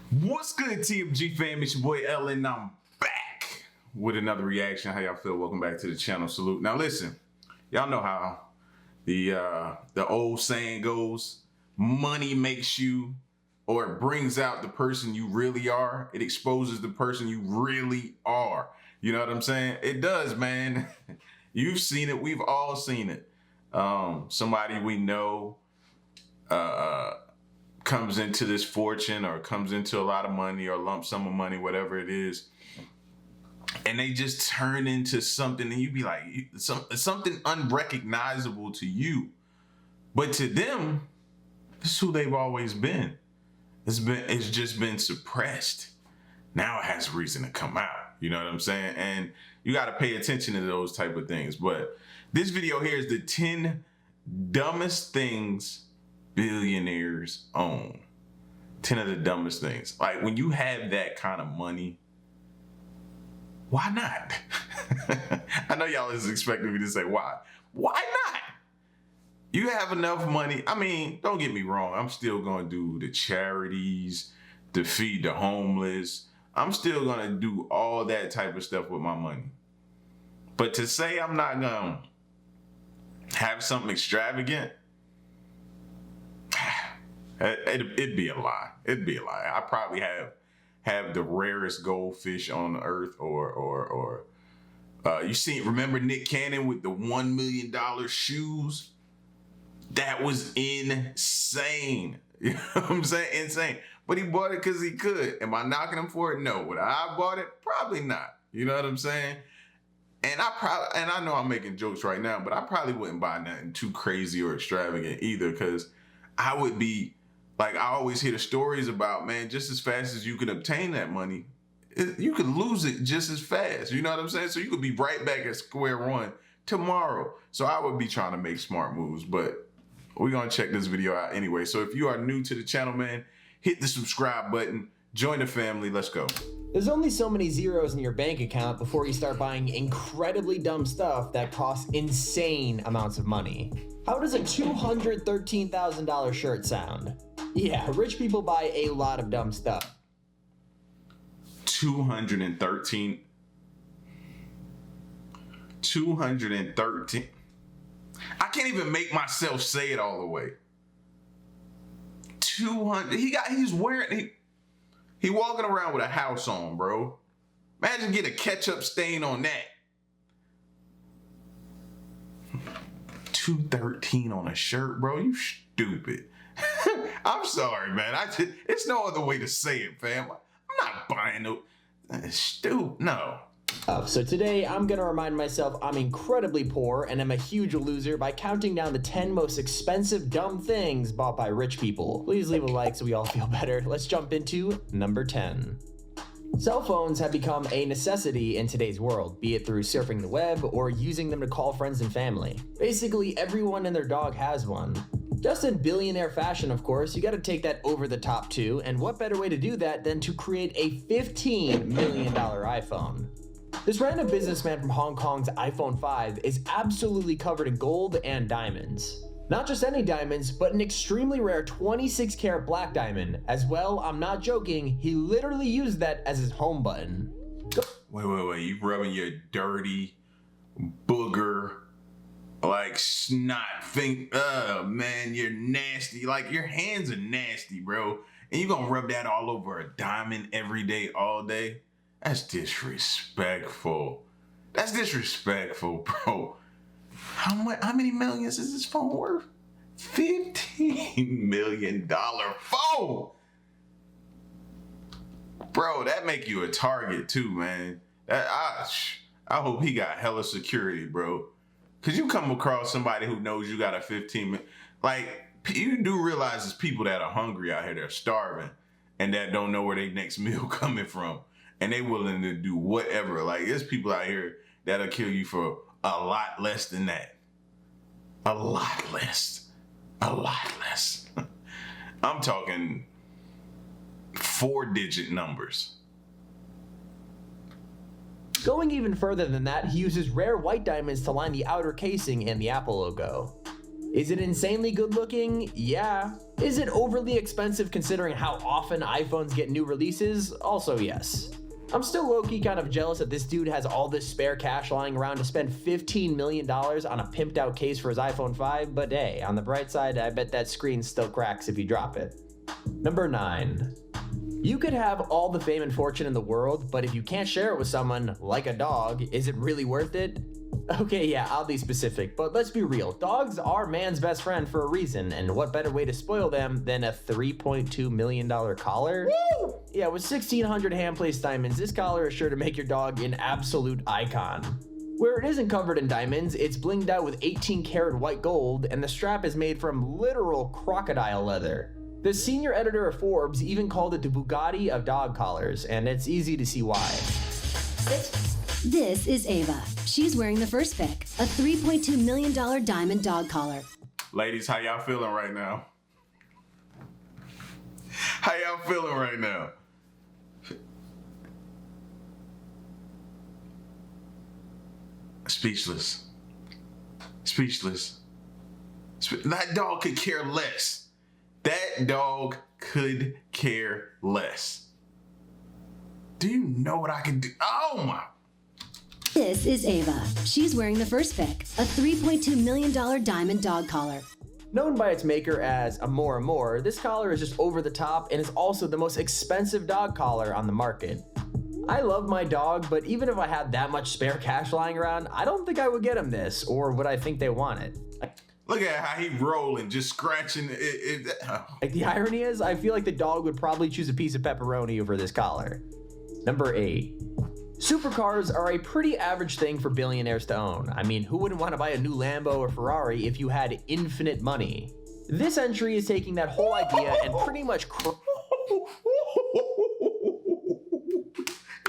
What's good, TMG fam? It's your boy L, and I'm back with another reaction. How y'all feel? Welcome back to the channel. Salute. Now listen, y'all know how the old saying goes: money makes you, or it brings out the person you really are. It exposes the person you really are. You know what I'm saying? It does, man. You've seen it. We've all seen it. Somebody we know comes into this fortune or comes into a lot of money or a lump sum of money, whatever it is, and they just turn into something, and you be like, something unrecognizable to you, but to them, this is who they've always been. It's just been suppressed. Now it has reason to come out. You know what I'm saying? And you got to pay attention to those type of things. But this video here is the 10 dumbest things billionaires own. 10 of the dumbest things. Like, when you have that kind of money, why not? I know y'all is expecting me to say why. Why not? You have enough money. I mean, don't get me wrong. I'm still going to do the charities, to feed the homeless. I'm still going to do all that type of stuff with my money. But to say I'm not going to have something extravagant, it'd be a lie. It'd be a lie. I probably have the rarest goldfish on earth, or remember Nick Cannon with the $1 million shoes? That was insane. You know what I'm saying? Insane. But he bought it because he could. Am I knocking him for it? No. Would I have bought it? Probably not. You know what I'm saying? And I know I'm making jokes right now, but I probably wouldn't buy nothing too crazy or extravagant either, because I would be like, I always hear the stories about, man, just as fast as you can obtain that money, you could lose it just as fast. You know what I'm saying? So you could be right back at square one tomorrow. So I would be trying to make smart moves, but we're going to check this video out anyway. So if you are new to the channel, man, hit the subscribe button, join the family. Let's go. There's only so many zeros in your bank account before you start buying incredibly dumb stuff that costs insane amounts of money. How does a $213,000 shirt sound? Yeah, rich people buy a lot of dumb stuff. 213. I can't even make myself say it all the way. 200. He walking around with a house on, bro. Imagine getting a ketchup stain on that. 213 on a shirt, bro. You stupid. I'm sorry, man. It's no other way to say it, fam. I'm not buying no stupid. No. So today I'm gonna remind myself I'm incredibly poor and I'm a huge loser by counting down the 10 most expensive dumb things bought by rich people. Please leave a like so we all feel better. Let's jump into number 10. Cell phones have become a necessity in today's world, be it through surfing the web or using them to call friends and family. Basically, everyone and their dog has one. Just in billionaire fashion, of course, you gotta take that over the top too, and what better way to do that than to create a $15 million iPhone. This random businessman from Hong Kong's iPhone 5 is absolutely covered in gold and diamonds. Not just any diamonds, but an extremely rare 26 karat black diamond. As well, I'm not joking, he literally used that as his home button. Wait, you rubbing your dirty booger, like snot thing. Man, you're nasty. Like, your hands are nasty, bro. And you gonna rub that all over a diamond every day, all day? That's disrespectful. That's disrespectful, bro. How many millions is this phone worth? $15 million phone. Bro, that make you a target too, man. I hope he got hella security, bro. Cause you come across somebody who knows you got a 15, like, you do realize there's people that are hungry out here, they're starving, and that don't know where their next meal coming from. And they willing to do whatever. Like, there's people out here that'll kill you for a lot less than that. A lot less. A lot less. I'm talking 4-digit numbers. Going even further than that, he uses rare white diamonds to line the outer casing and the Apple logo. Is it insanely good looking? Yeah. Is it overly expensive considering how often iPhones get new releases? Also yes. I'm still low-key kind of jealous that this dude has all this spare cash lying around to spend $15 million on a pimped out case for his iPhone 5, but hey, on the bright side, I bet that screen still cracks if you drop it. Number 9. You could have all the fame and fortune in the world, but if you can't share it with someone, like a dog, is it really worth it? Okay, yeah, I'll be specific, but let's be real. Dogs are man's best friend for a reason, and what better way to spoil them than a $3.2 million collar? Woo! Yeah, with 1,600 hand-placed diamonds, this collar is sure to make your dog an absolute icon. Where it isn't covered in diamonds, it's blinged out with 18-karat white gold, and the strap is made from literal crocodile leather. The senior editor of Forbes even called it the Bugatti of dog collars, and it's easy to see why. This is Ava. She's wearing the first pick, a $3.2 million diamond dog collar. Ladies, how y'all feeling right now? How y'all feeling right now? Speechless. Speechless. That dog could care less. That dog could care less. Do you know what I can do? Oh my. This is Ava. She's wearing the first pick, a $3.2 million diamond dog collar. Known by its maker as Amor Amor, this collar is just over the top and is also the most expensive dog collar on the market. I love my dog, but even if I had that much spare cash lying around, I don't think I would get him this, or would I think they want it. Look at how he rolling, just scratching it. Like, the irony is, I feel like the dog would probably choose a piece of pepperoni over this collar. Number 8. Supercars are a pretty average thing for billionaires to own. I mean, who wouldn't want to buy a new Lambo or Ferrari if you had infinite money? This entry is taking that whole idea and pretty much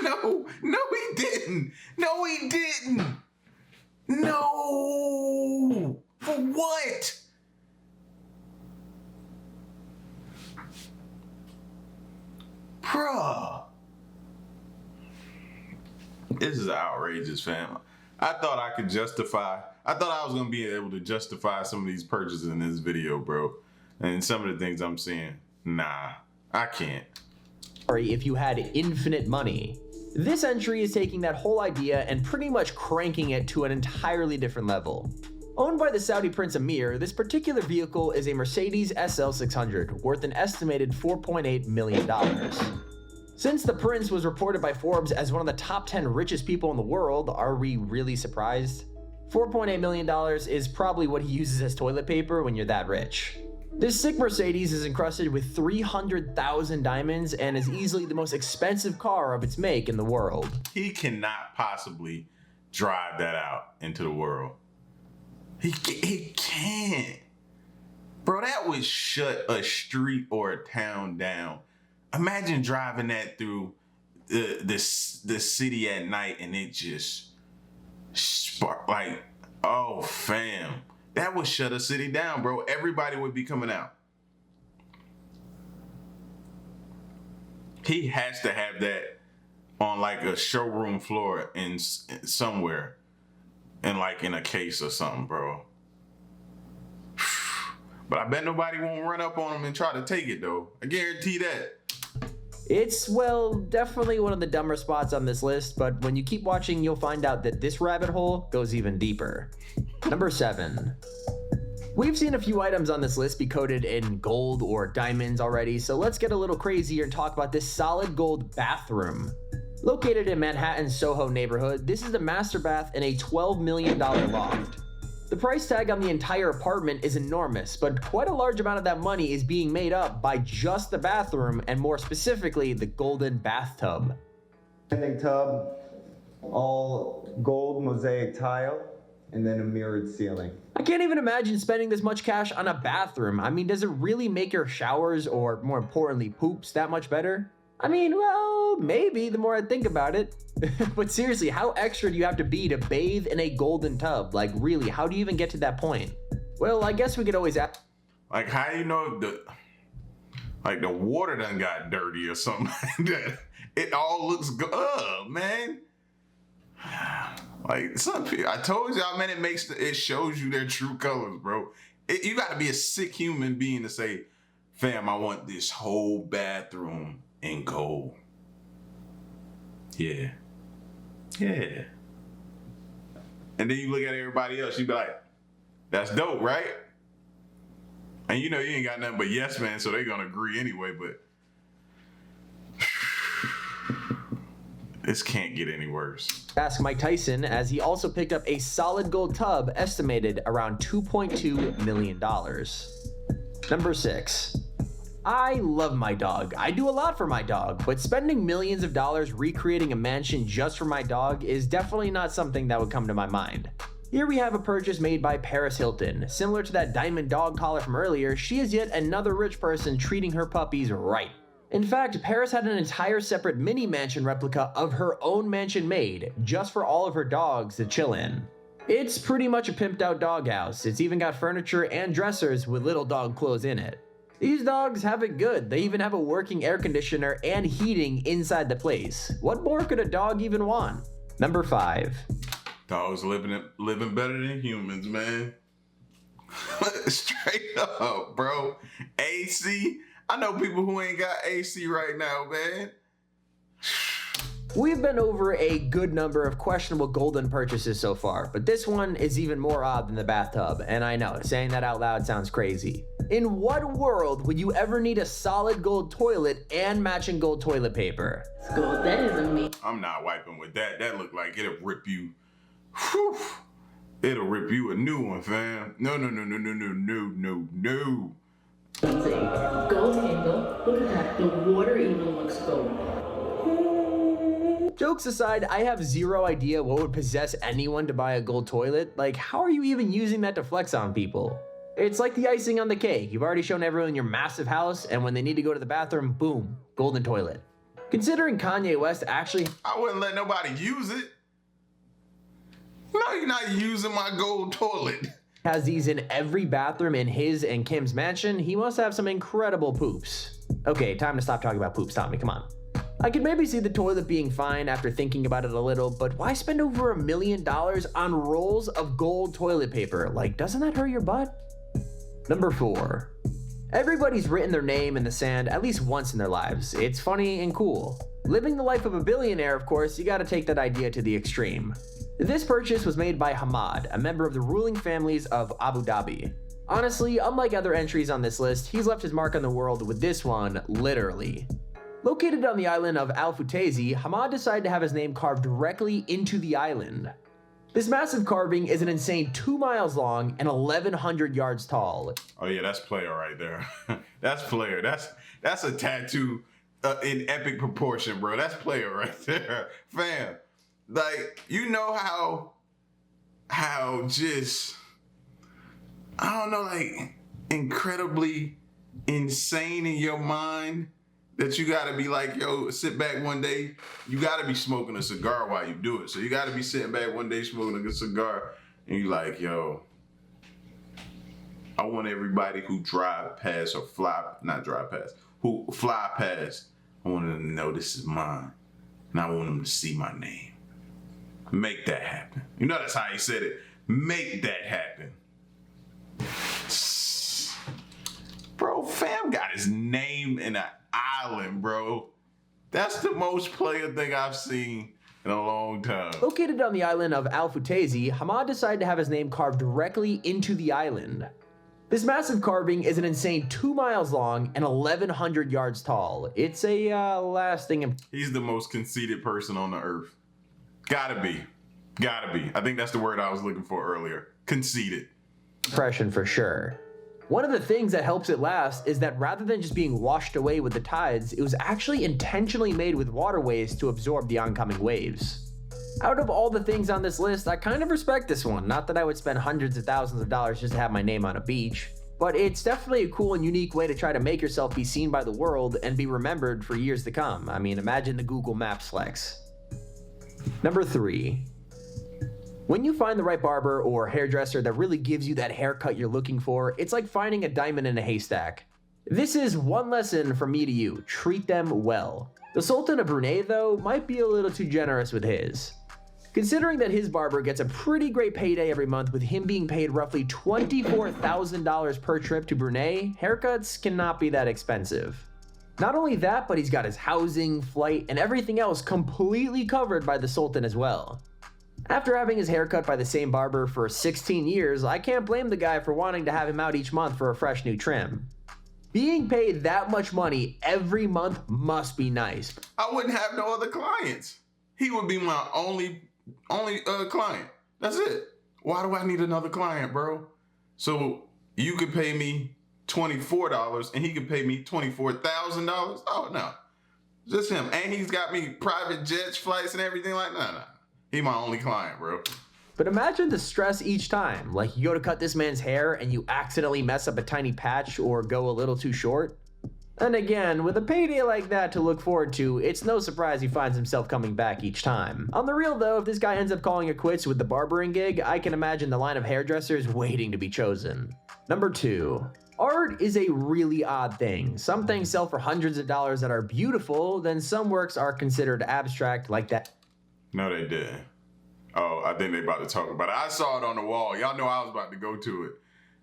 No, he didn't. No, he didn't. No. For what? Bruh. This is outrageous, fam. I thought I was going to be able to justify some of these purchases in this video, bro. And some of the things I'm seeing, nah, I can't. If you had infinite money. This entry is taking that whole idea and pretty much cranking it to an entirely different level. Owned by the Saudi Prince Amir, this particular vehicle is a Mercedes SL 600, worth an estimated $4.8 million. Since the Prince was reported by Forbes as one of the top 10 richest people in the world, are we really surprised? $4.8 million is probably what he uses as toilet paper when you're that rich. This sick Mercedes is encrusted with 300,000 diamonds and is easily the most expensive car of its make in the world. He cannot possibly drive that out into the world. He can't. Bro, that would shut a street or a town down. Imagine driving that through the city at night and it just spark like, oh fam. That would shut a city down, bro. Everybody would be coming out. He has to have that on like a showroom floor in somewhere, and like in a case or something, bro. But I bet nobody won't run up on him and try to take it though. I guarantee that. It's, well, definitely one of the dumber spots on this list, but when you keep watching, you'll find out that this rabbit hole goes even deeper. Number 7. We've seen a few items on this list be coated in gold or diamonds already, so let's get a little crazier and talk about this solid gold bathroom. Located in Manhattan's Soho neighborhood, this is a master bath in a $12 million loft. The price tag on the entire apartment is enormous, but quite a large amount of that money is being made up by just the bathroom, and more specifically, the golden bathtub. Standing tub, all gold mosaic tile, and then a mirrored ceiling. I can't even imagine spending this much cash on a bathroom. I mean, does it really make your showers, or more importantly, poops, that much better? I mean, well, maybe the more I think about it. But seriously, how extra do you have to be to bathe in a golden tub? Like, really, how do you even get to that point? Well, I guess we could always ask. Like, how do you know if the water done got dirty or something like that? It all looks good, man. Like, some people, I told y'all, man, it shows you their true colors, bro. You got to be a sick human being to say, fam, I want this whole bathroom in gold. Yeah. Yeah. And then you look at everybody else, you be like, that's dope, right? And you know you ain't got nothing but yes man, so they're going to agree anyway, but this can't get any worse. Ask Mike Tyson, as he also picked up a solid gold tub estimated around $2.2 million. Number 6. I love my dog. I do a lot for my dog, but spending millions of dollars recreating a mansion just for my dog is definitely not something that would come to my mind. Here we have a purchase made by Paris Hilton. Similar to that diamond dog collar from earlier, she is yet another rich person treating her puppies right. In fact, Paris had an entire separate mini mansion replica of her own mansion made, just for all of her dogs to chill in. It's pretty much a pimped out doghouse. It's even got furniture and dressers with little dog clothes in it. These dogs have it good. They even have a working air conditioner and heating inside the place. What more could a dog even want? Number 5. Dogs living better than humans, man. Straight up, bro. AC. I know people who ain't got AC right now, man. We've been over a good number of questionable golden purchases so far, but this one is even more odd than the bathtub, and I know, saying that out loud sounds crazy. In what world would you ever need a solid gold toilet and matching gold toilet paper? Gold, that isn't me. I'm not wiping with that. That look like it'll rip you. Whew. It'll rip you a new one, fam. No. Gold handle. Look at that. The water even looks gold. Jokes aside, I have zero idea what would possess anyone to buy a gold toilet. Like, how are you even using that to flex on people? It's like the icing on the cake. You've already shown everyone your massive house, and when they need to go to the bathroom, boom, golden toilet. Considering Kanye West actually... I wouldn't let nobody use it. No, you're not using my gold toilet. ...has these in every bathroom in his and Kim's mansion, he must have some incredible poops. Okay, time to stop talking about poops, Tommy, come on. I could maybe see the toilet being fine after thinking about it a little, but why spend over $1 million on rolls of gold toilet paper? Like, doesn't that hurt your butt? Number 4. Everybody's written their name in the sand at least once in their lives. It's funny and cool. Living the life of a billionaire, of course, you gotta take that idea to the extreme. This purchase was made by Hamad, a member of the ruling families of Abu Dhabi. Honestly, unlike other entries on this list, he's left his mark on the world with this one, literally. Located on the island of Al Futayzi, Hamad decided to have his name carved directly into the island. This massive carving is an insane 2 miles long and 1,100 yards tall. Oh yeah, that's player right there. That's player. That's a tattoo in epic proportion, bro. That's player right there, fam. Like, you know how just, I don't know, like incredibly insane in your mind that you gotta be like, yo, sit back one day. You gotta be smoking a cigar while you do it. So you gotta be sitting back one day smoking a cigar and you like, yo, I want everybody who drive past or who fly past, I want them to know this is mine. And I want them to see my name. Make that happen. You know that's how he said it. Make that happen. Bro, fam got his name in an island, bro. That's the most player thing I've seen in a long time. Located on the island of Al Futayzi, Hamad decided to have his name carved directly into the island. This massive carving is an insane 2 miles long and 1,100 yards tall. It's a lasting... He's the most conceited person on the earth. Gotta be. I think that's the word I was looking for earlier. Conceited. Impression for sure. One of the things that helps it last is that rather than just being washed away with the tides, it was actually intentionally made with waterways to absorb the oncoming waves. Out of all the things on this list, I kind of respect this one. Not that I would spend hundreds of thousands of dollars just to have my name on a beach, but it's definitely a cool and unique way to try to make yourself be seen by the world and be remembered for years to come. I mean, imagine the Google Maps flex. Number 3. When you find the right barber or hairdresser that really gives you that haircut you're looking for, it's like finding a diamond in a haystack. This is one lesson from me to you: treat them well. The Sultan of Brunei, though, might be a little too generous with his. Considering that his barber gets a pretty great payday every month with him being paid roughly $24,000 per trip to Brunei, haircuts cannot be that expensive. Not only that, but he's got his housing, flight, and everything else completely covered by the Sultan as well. After having his hair cut by the same barber for 16 years, I can't blame the guy for wanting to have him out each month for a fresh new trim. Being paid that much money every month must be nice. I wouldn't have no other clients. He would be my only client. That's it. Why do I need another client, bro? So you could pay me $24 and he could pay me $24,000? Oh no, just him. And he's got me private jets, flights, and everything like that. Nah. He my only client, bro. But imagine the stress each time. Like, you go to cut this man's hair and you accidentally mess up a tiny patch or go a little too short. And again, with a payday like that to look forward to, it's no surprise he finds himself coming back each time. On the real though, if this guy ends up calling it quits with the barbering gig, I can imagine the line of hairdressers waiting to be chosen. Number 2. Art is a really odd thing. Some things sell for hundreds of dollars that are beautiful, then some works are considered abstract like that. No, they didn't. Oh, I think they about to talk about it. I saw it on the wall. Y'all know I was about to go to it.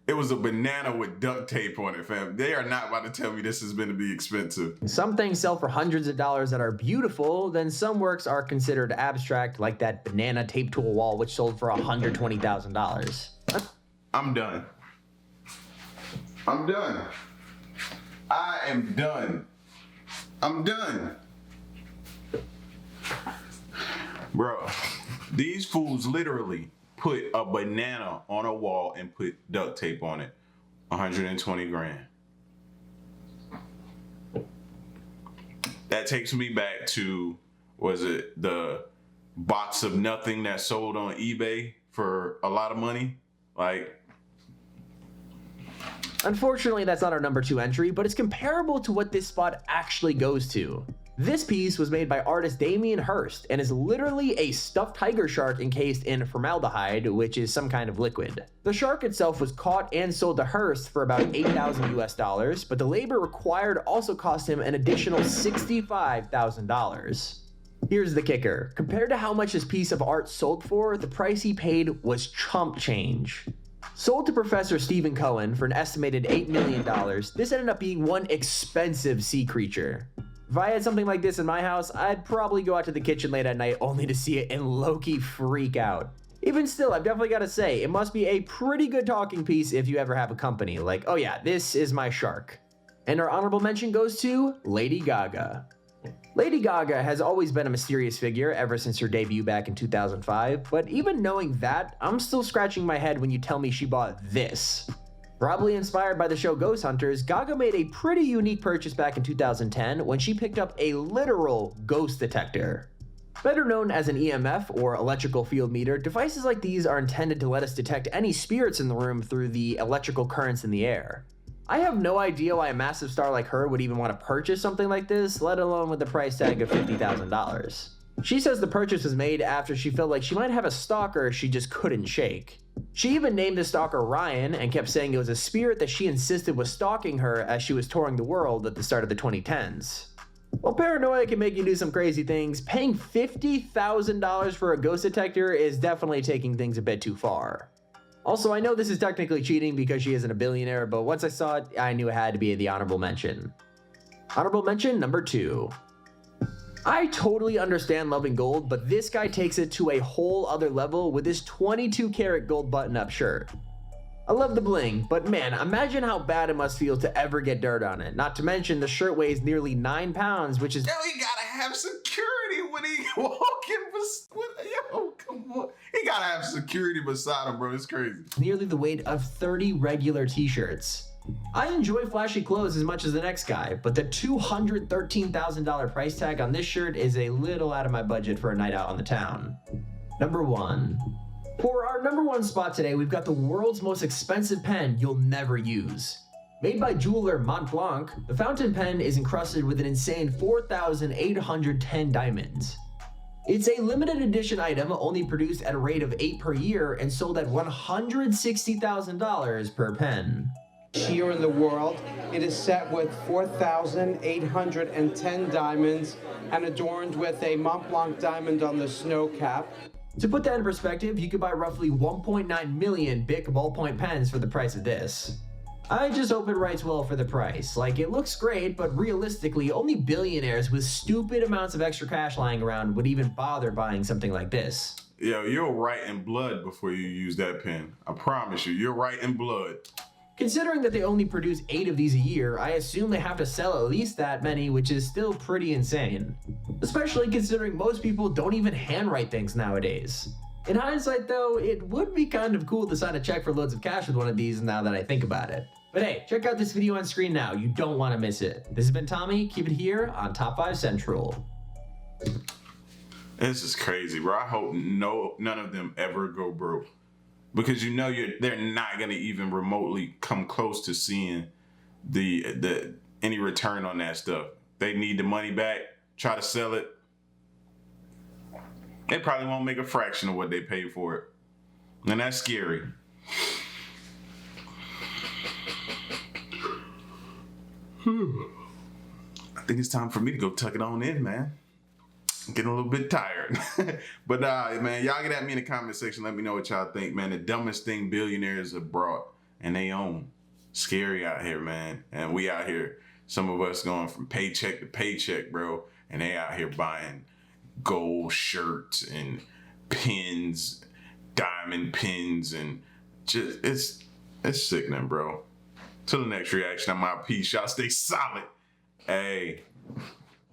It was a banana with duct tape on it, fam. They are not about to tell me this is going to be expensive. Some things sell for hundreds of dollars that are beautiful, then some works are considered abstract, like that banana taped to a wall which sold for $120,000. I'm done. I'm done. I am done. I'm done. Bro, these fools literally put a banana on a wall and put duct tape on it. 120 grand. That takes me back to, was it the box of nothing that sold on eBay for a lot of money? Like, unfortunately, that's not our number 2 entry, but it's comparable to what this spot actually goes to. This piece was made by artist Damien Hirst and is literally a stuffed tiger shark encased in formaldehyde, which is some kind of liquid. The shark itself was caught and sold to Hirst for about $8,000 US, but the labor required also cost him an additional $65,000. Here's the kicker. Compared to how much this piece of art sold for, the price he paid was chump change. Sold to Professor Stephen Cohen for an estimated $8 million, this ended up being one expensive sea creature. If I had something like this in my house, I'd probably go out to the kitchen late at night only to see it and low-key freak out. Even still, I've definitely got to say, it must be a pretty good talking piece if you ever have a company. Like, oh yeah, this is my shark. And our honorable mention goes to Lady Gaga. Lady Gaga has always been a mysterious figure ever since her debut back in 2005, but even knowing that, I'm still scratching my head when you tell me she bought this. Probably inspired by the show Ghost Hunters, Gaga made a pretty unique purchase back in 2010 when she picked up a literal ghost detector. Better known as an EMF or electrical field meter, devices like these are intended to let us detect any spirits in the room through the electrical currents in the air. I have no idea why a massive star like her would even want to purchase something like this, let alone with the price tag of $50,000. She says the purchase was made after she felt like she might have a stalker she just couldn't shake. She even named the stalker Ryan and kept saying it was a spirit that she insisted was stalking her as she was touring the world at the start of the 2010s. While paranoia can make you do some crazy things, paying $50,000 for a ghost detector is definitely taking things a bit too far. Also, I know this is technically cheating because she isn't a billionaire, but once I saw it, I knew it had to be the honorable mention. Honorable mention number 2. I totally understand loving gold, but this guy takes it to a whole other level with this 22 karat gold button-up shirt. I love the bling, but man, imagine how bad it must feel to ever get dirt on it. Not to mention the shirt weighs nearly 9 pounds, which is— yo, he gotta have security when he walking. Yo, come on. He gotta have security beside him, bro. It's crazy. nearly the weight of 30 regular t-shirts. I enjoy flashy clothes as much as the next guy, but the $213,000 price tag on this shirt is a little out of my budget for a night out on the town. Number 1. For our number 1 spot today, we've got the world's most expensive pen you'll never use. Made by jeweler Montblanc, the fountain pen is encrusted with an insane 4,810 diamonds. It's a limited edition item only produced at a rate of 8 per year and sold at $160,000 per pen. Here in the world, it is set with 4,810 diamonds and adorned with a Mont Blanc diamond on the snow cap. To put that in perspective, you could buy roughly 1.9 million Bic ballpoint pens for the price of this. I just hope it writes well for the price. Like, it looks great, but realistically, only billionaires with stupid amounts of extra cash lying around would even bother buying something like this. Yo, you'll write in blood before you use that pen. I promise you, you'll write in blood. Considering that they only produce 8 of these a year, I assume they have to sell at least that many, which is still pretty insane. Especially considering most people don't even handwrite things nowadays. In hindsight though, it would be kind of cool to sign a check for loads of cash with one of these now that I think about it. But hey, check out this video on screen now, you don't want to miss it. This has been Tommy, keep it here on Top 5 Central. This is crazy, bro. I hope none of them ever go broke. Because you know they're not gonna even remotely come close to seeing the any return on that stuff. They need the money back, try to sell it. They probably won't make a fraction of what they paid for it. And that's scary. I think it's time for me to go tuck it on in, man. I'm getting a little bit tired. But man, y'all get at me in the comment section. Let me know what y'all think, man. The dumbest thing billionaires have brought and they own. Scary out here, man. And we out here, some of us going from paycheck to paycheck, bro. And they out here buying gold shirts and pins, diamond pins, and just it's sickening, bro. Till the next reaction, I'm out. Peace. Y'all stay solid. Hey.